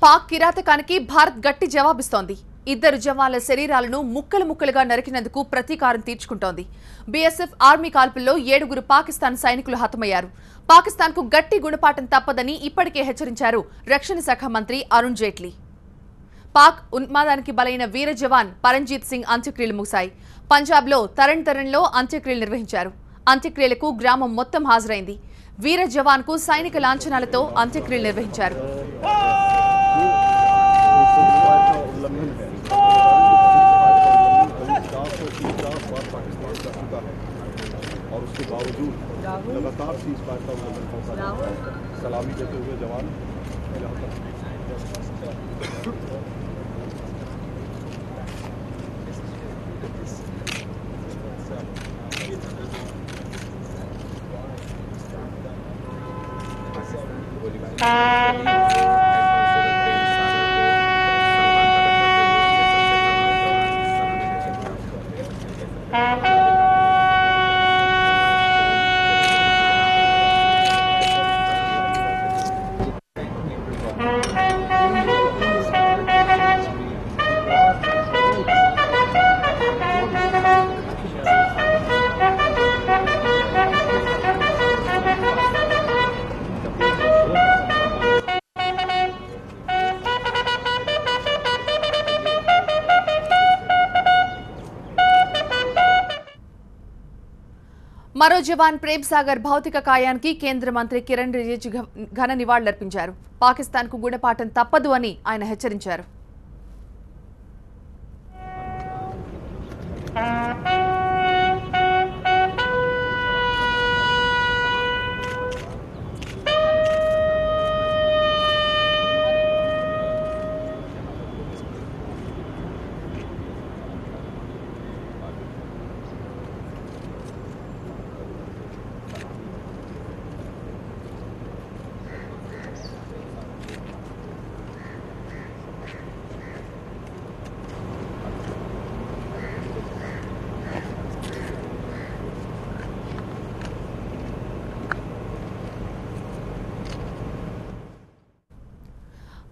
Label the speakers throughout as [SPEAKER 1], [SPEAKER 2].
[SPEAKER 1] పాక్ కిరాతకానికి భారత్ గట్టి జవాబిస్తోంది. ఇద్దరు జవాన్ల శరీరాలను ముక్కలు ముక్కలుగా నరికినందుకు ప్రతీకారం తీర్చుకుంటోంది. బీఎస్ఎఫ్ ఆర్మీ కాల్పుల్లో 7 పాకిస్తాన్ సైనికులు హతమయ్యారు. పాకిస్తాన్కు గట్టి గుణపాఠం తప్పదని ఇప్పటికే హెచ్చరించారు రక్షణ శాఖ మంత్రి అరుణ్ జైట్లీ. పాక్ ఉన్మాదానికి బలైన వీర జవాన్ పరంజీత్ సింగ్ అంత్యక్రియలు ముగిశాయి. పంజాబ్లో తరణ్లో అంత్యక్రియలు నిర్వహించారు. అంత్యక్రియలకు గ్రామం మొత్తం హాజరైంది. వీర జవాన్కు సైనిక లాంఛనాలతో అంత్యక్రియలు నిర్వహించారు.
[SPEAKER 2] और उसके बावजूद लगातार सीज फायर का उल्लंघन होता है। सलामी देते हुए जवान
[SPEAKER 1] మరో జవాన్ ప్రేమ్ సాగర్ భౌతిక కాయానికి కేంద్ర మంత్రి కిరణ్ రిజిజు ఘన నివాళులర్పించారు. పాకిస్తాన్కు గుణపాఠం తప్పదు అని ఆయన హెచ్చరించారు.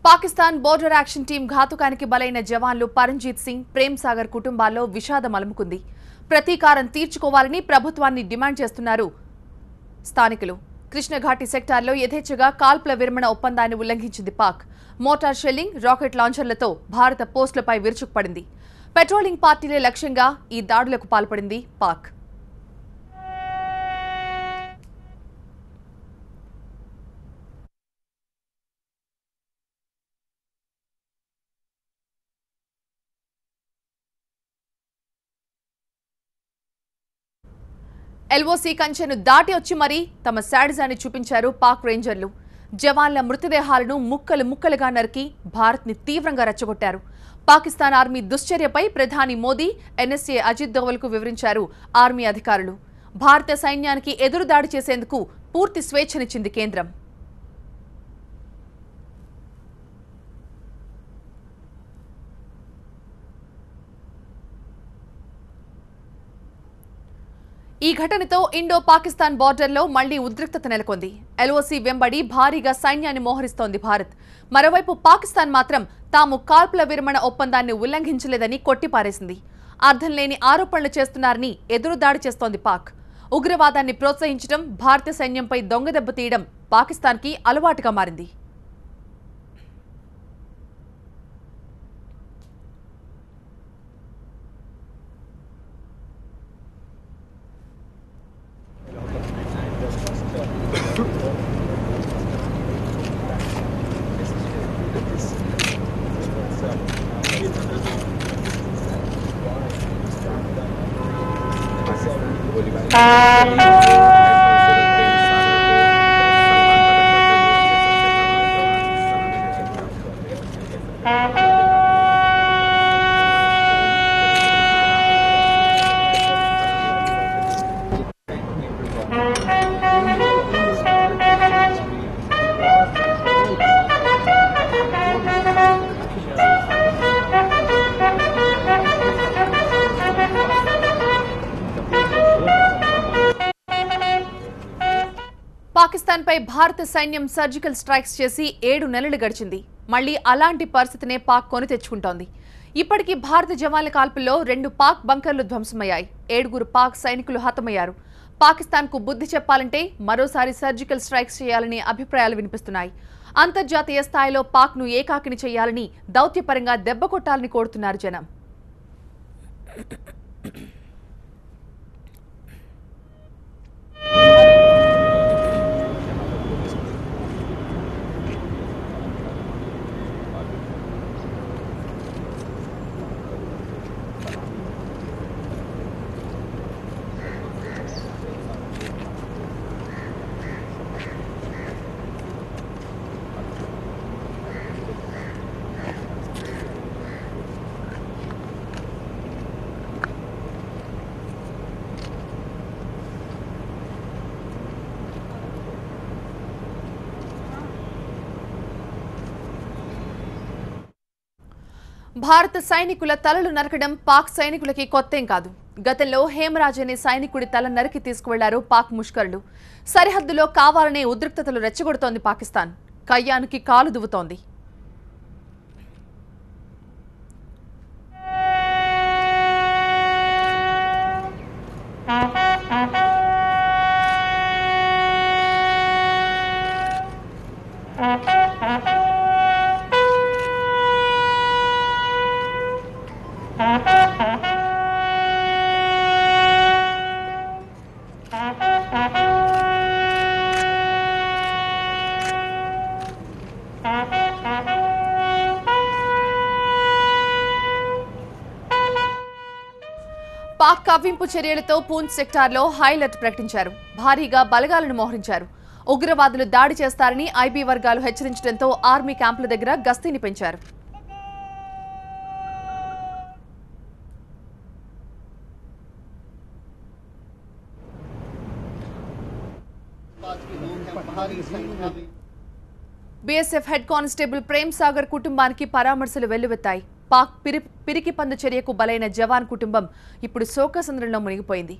[SPEAKER 1] పాకిస్తాన్ బోర్డర్ యాక్షన్ టీం ఘాతుకానికి బలైన జవాన్లు పరంజీత్ సింగ్, ప్రేమ్ సాగర్ కుటుంబాల్లో విషాదం అలుముకుంది. ప్రతీకారం తీర్చుకోవాలని ప్రభుత్వాన్ని డిమాండ్ చేస్తున్నారు స్థానికులు. కృష్ణఘాటి సెక్టార్లో యథేచ్ఛగా కాల్పుల విరమణ ఒప్పందాన్ని ఉల్లంఘించింది పాక్. మోటార్ షెల్లింగ్, రాకెట్ లాంచర్లతో భారత పోస్టులపై విరుచుకుపడింది. పెట్రోలింగ్ పార్టీలే లక్ష్యంగా ఈ దాడులకు పాల్పడింది పాక్. ఎల్ఓసీ కంచెను దాటి వచ్చి మరీ తమ శాడిజాన్ని చూపించారు పాక్ రేంజర్లు. జవాన్ల మృతదేహాలను ముక్కలు ముక్కలుగా నరికి భారత్ని తీవ్రంగా రెచ్చగొట్టారు. పాకిస్తాన్ ఆర్మీ దుశ్చర్యపై ప్రధాని మోదీ, ఎన్ఎస్ఏ అజిత్ దోవల్కు వివరించారు ఆర్మీ అధికారులు. భారత సైన్యానికి ఎదురుదాడి చేసేందుకు పూర్తి స్వేచ్ఛనిచ్చింది కేంద్రం. ఈ ఘటనతో ఇండో పాకిస్తాన్ బార్డర్లో మళ్లీ ఉద్రిక్తత నెలకొంది. ఎల్ఓసీ వెంబడి భారీగా సైన్యాన్ని మోహరిస్తోంది భారత్. మరోవైపు పాకిస్తాన్ మాత్రం తాము కాల్పుల విరమణ ఒప్పందాన్ని ఉల్లంఘించలేదని కొట్టిపారేసింది. అర్థం లేని ఆరోపణలు చేస్తున్నారని ఎదురుదాడి చేస్తోంది పాక్. ఉగ్రవాదాన్ని ప్రోత్సహించడం, భారత సైన్యంపై దొంగదెబ్బ తీయడం పాకిస్తాన్కి అలవాటుగా మారింది. పాకిస్తాన్పై భారత సైన్యం సర్జికల్ స్ట్రైక్స్ చేసి 7 నెలలు గడిచింది. మళ్లీ అలాంటి పరిస్థితినే పాక్ కొని తెచ్చుకుంటోంది. ఇప్పటికీ భారత జవాన్ల కాల్పుల్లో 2 పాక్ బంకర్లు ధ్వంసమయ్యాయి. 7 పాక్ సైనికులు హతమయ్యారు. పాకిస్తాన్కు బుద్ధి చెప్పాలంటే మరోసారి సర్జికల్ స్ట్రైక్స్ చేయాలనే అభిప్రాయాలు వినిపిస్తున్నాయి. అంతర్జాతీయ స్థాయిలో పాక్ను ఏకాకిని చేయాలని, దౌత్యపరంగా దెబ్బ కొట్టాలని కోరుతున్నారు జనం. భారత సైనికుల తలలు నరకడం పాక్ సైనికులకి కొత్తేం కాదు. గతంలో హేమరాజ్ అనే సైనికుడి తల నరికి తీసుకువెళ్లారు పాక్ ముష్కరులు. సరిహద్దులో కావాలనే ఉద్రిక్తతలు రెచ్చగొడుతోంది పాకిస్తాన్. కయ్యానికి కాలు దువ్వుతోంది. పాక్ కవ్వింపు చర్యలతో పూంచ్ సెక్టార్లో హైలైట్ ప్రకటించారు. భారీగా బలగాలను మోహరించారు. ఉగ్రవాదులు దాడి చేస్తారని ఐబీ వర్గాలు హెచ్చరించడంతో ఆర్మీ క్యాంపుల దగ్గర గస్తీని పెంచారు. BSF head constable Prem Sagar కుటుంబానికి పరామర్శలు వెల్లువెత్తాయి. పాక్ పిరికి పందు చర్యకు బలైన జవాన్ కుటుంబం ఇప్పుడు శోకసంద్రంలో మునిగిపోయింది.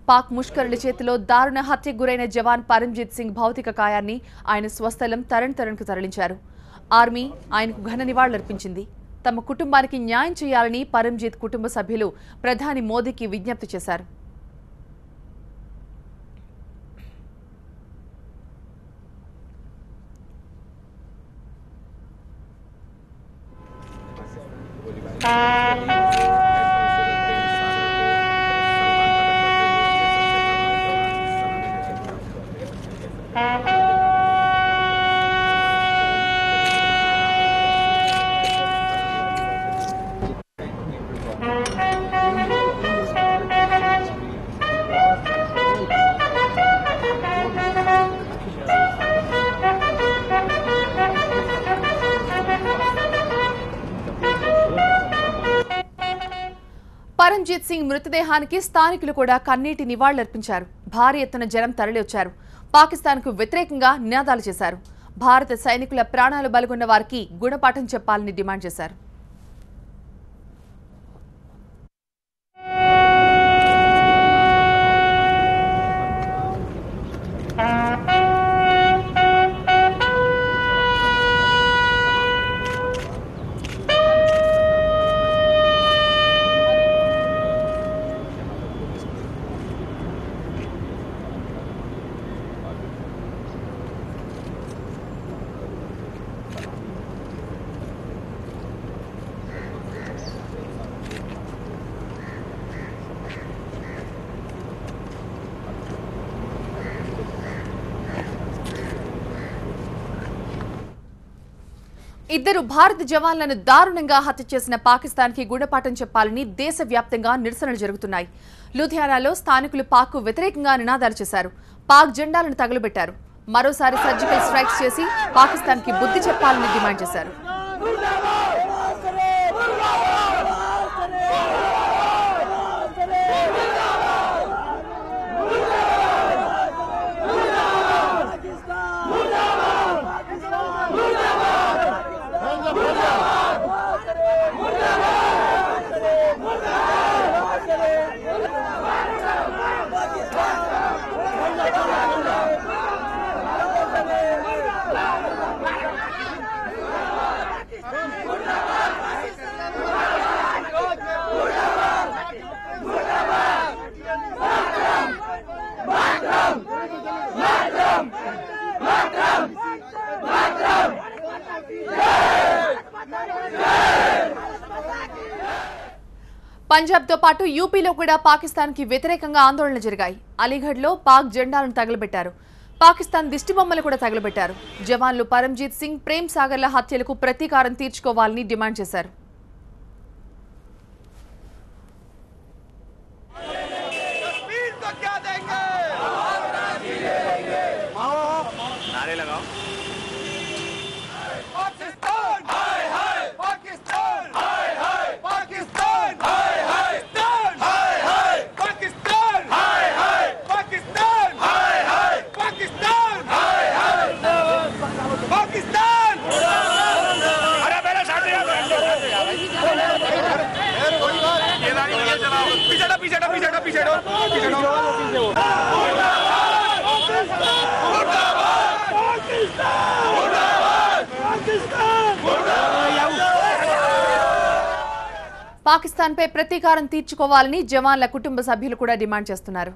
[SPEAKER 1] పాక్ ముష్కరుల చేతిలో దారుణ హత్యకు గురైన జవాన్ పరంజిత్ సింగ్ భౌతిక కాయాన్ని ఆయన స్వస్థలం తరణ్కు తరలించారు. ఆర్మీ ఆయనకు ఘన నివాళులర్పించింది. తమ కుటుంబానికి న్యాయం చేయాలని పరంజిత్ కుటుంబ సభ్యులు ప్రధాని మోదీకి విజ్ఞప్తి చేశారు. పరంజిత్ సింగ్ మృతదేహానికి స్థానికులు కూడా కన్నీటి నివాళులర్పించారు. భారీ ఎత్తున జనం తరలివచ్చారు. పాకిస్తాన్కు వ్యతిరేకంగా నినాదాలు చేశారు. భారత సైనికుల ప్రాణాలు బలిగొన్న వారికి గుణపాఠం చెప్పాలని డిమాండ్ చేశారు. ఇద్దరు భారత జవాన్లను దారుణంగా హత్య చేసిన పాకిస్తాన్కి గుణపాఠం చెప్పాలని దేశవ్యాప్తంగా నిరసనలు జరుగుతున్నాయి. లూధియానాలో స్థానికులు పాక్కు వ్యతిరేకంగా నినాదాలు చేశారు. పాక్ జెండాలను తగులబెట్టారు. మరోసారి సర్జికల్ స్ట్రైక్స్ చేసి పాకిస్తాన్కి బుద్ధి చెప్పాలని డిమాండ్ చేశారు. పంజాబ్తో పాటు యూపీలో కూడా పాకిస్తాన్కి వ్యతిరేకంగా ఆందోళనలు జరిగాయి. అలీగఢ్లో పాక్ జెండాలను తగలబెట్టారు. పాకిస్తాన్ దిష్టిబొమ్మలు కూడా తగలబెట్టారు. జవాన్లు పరంజీత్ సింగ్, ప్రేమ్ సాగర్ల హత్యలకు ప్రతీకారం తీర్చుకోవాలని డిమాండ్ చేశారు. పాకిస్తాన్పై ప్రతీకారం తీర్చుకోవాలని జవాన్ల కుటుంబ సభ్యులు కూడా డిమాండ్ చేస్తున్నారు.